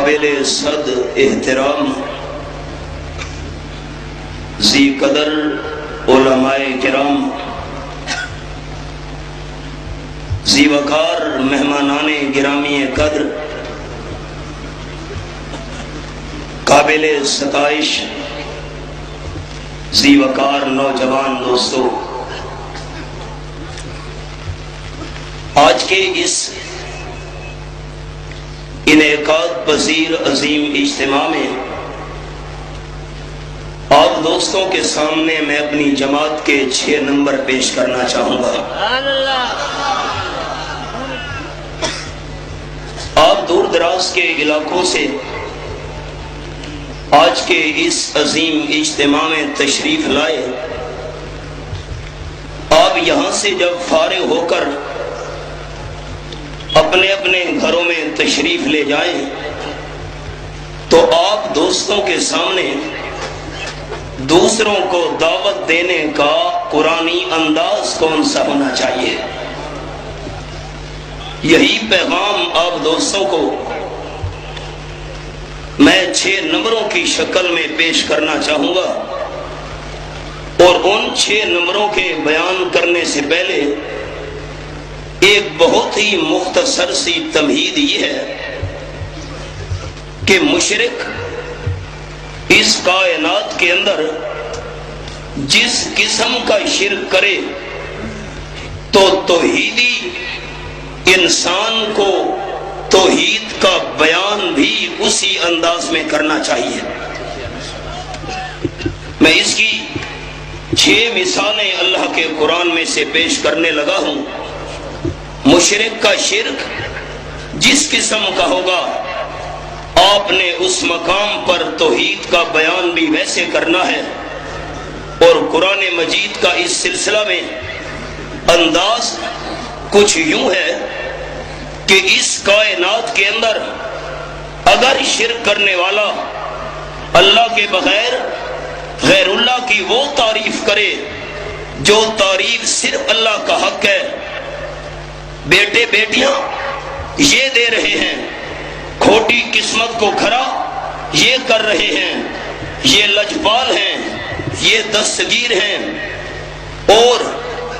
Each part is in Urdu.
قابل صد احترام ذی قدر علماء کرام، ذی وقار مہمانان گرامی قدر، قابل ستائش ذی وقار نوجوان دوستو، آج کے اس انعقاد پذیر عظیم اجتماع میں آپ دوستوں کے سامنے میں اپنی جماعت کے 6 نمبر پیش کرنا چاہوں گا۔ آپ دور دراز کے علاقوں سے آج کے اس عظیم اجتماع میں تشریف لائے۔ آپ یہاں سے جب فارغ ہو کر اپنے اپنے گھروں میں تشریف لے جائیں تو آپ دوستوں کے سامنے دوسروں کو دعوت دینے کا قرآنی انداز کون سا ہونا چاہیے، یہی پیغام آپ دوستوں کو میں 6 نمبروں کی شکل میں پیش کرنا چاہوں گا۔ اور ان 6 نمبروں کے بیان کرنے سے پہلے ایک بہت ہی مختصر سی تمہید یہ ہے کہ مشرک اس کائنات کے اندر جس قسم کا شرک کرے تو توحیدی انسان کو توحید کا بیان بھی اسی انداز میں کرنا چاہیے۔ میں اس کی 6 مثالیں اللہ کے قرآن میں سے پیش کرنے لگا ہوں۔ مشرک کا شرک جس قسم کا ہوگا آپ نے اس مقام پر توحید کا بیان بھی ویسے کرنا ہے۔ اور قرآن مجید کا اس سلسلہ میں انداز کچھ یوں ہے کہ اس کائنات کے اندر اگر شرک کرنے والا اللہ کے بغیر غیر اللہ کی وہ تعریف کرے جو تعریف صرف اللہ کا حق ہے، بیٹے بیٹیاں یہ دے رہے ہیں، کھوٹی قسمت کو کھرا یہ کر رہے ہیں، یہ لجپال ہیں، یہ دستگیر ہیں، اور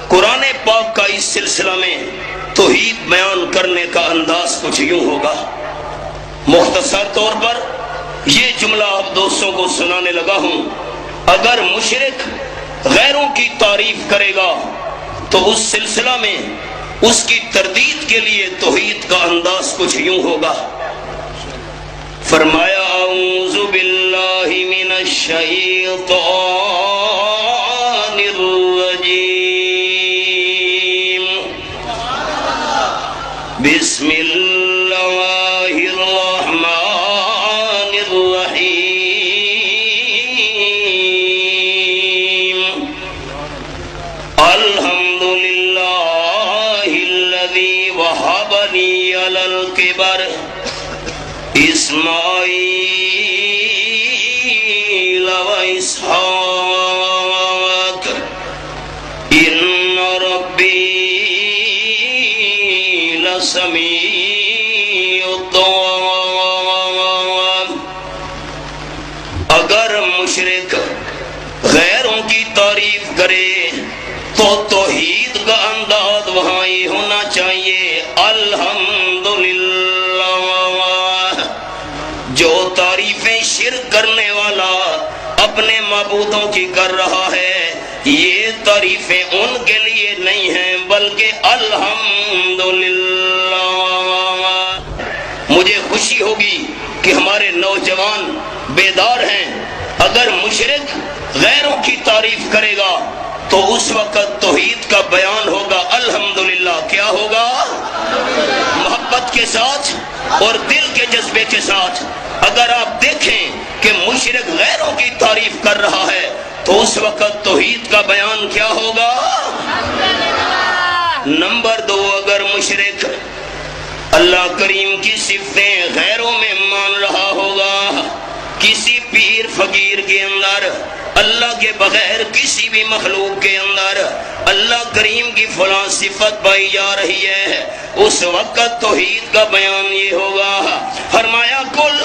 قرآن پاک کا اس سلسلہ میں توحید بیان کرنے کا انداز کچھ یوں ہوگا۔ مختصر طور پر یہ جملہ آپ دوستوں کو سنانے لگا ہوں۔ اگر مشرک غیروں کی تعریف کرے گا تو اس سلسلہ میں اس کی تردید کے لیے توحید کا انداز کچھ یوں ہوگا۔ فرمایا اعوذ باللہ من الشیطان الرجیم، بسم اللہ الرحمن الرحیم، الحمد للہ الذی وہب لی علی الکبر اسماعیل و اسحاق ان ربی لسمیع الدعاء۔ اگر مشرک غیروں کی تعریف کرے تو توحید کا انداز وہاں یہ ہونا چاہیے، الحمدللہ۔ جو تعریفیں شرک کرنے والا اپنے معبودوں کی کر رہا ہے یہ تعریفیں ان کے لیے نہیں ہیں بلکہ الحمدللہ۔ مجھے خوشی ہوگی کہ ہمارے نوجوان بیدار ہیں۔ اگر مشرک غیروں کی تعریف کرے گا تو اس وقت توحید کا بیان ہوگا الحمدللہ۔ کیا ہوگا؟ محبت کے ساتھ اور دل کے جذبے کے ساتھ۔ اگر آپ دیکھیں کہ مشرک غیروں کی تعریف کر رہا ہے تو اس وقت توحید کا بیان کیا ہوگا؟ نمبر 2، اگر مشرک اللہ کریم کی صفتیں غیروں میں مان رہا ہوگا، کسی پیر فقیر کے اندر اللہ کے بغیر کسی بھی مخلوق کے اندر اللہ کریم کی فلاں صفت پائی جا رہی ہے، اس وقت توحید کا بیان یہ ہوگا۔ فرمایا قل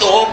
2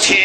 6,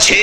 6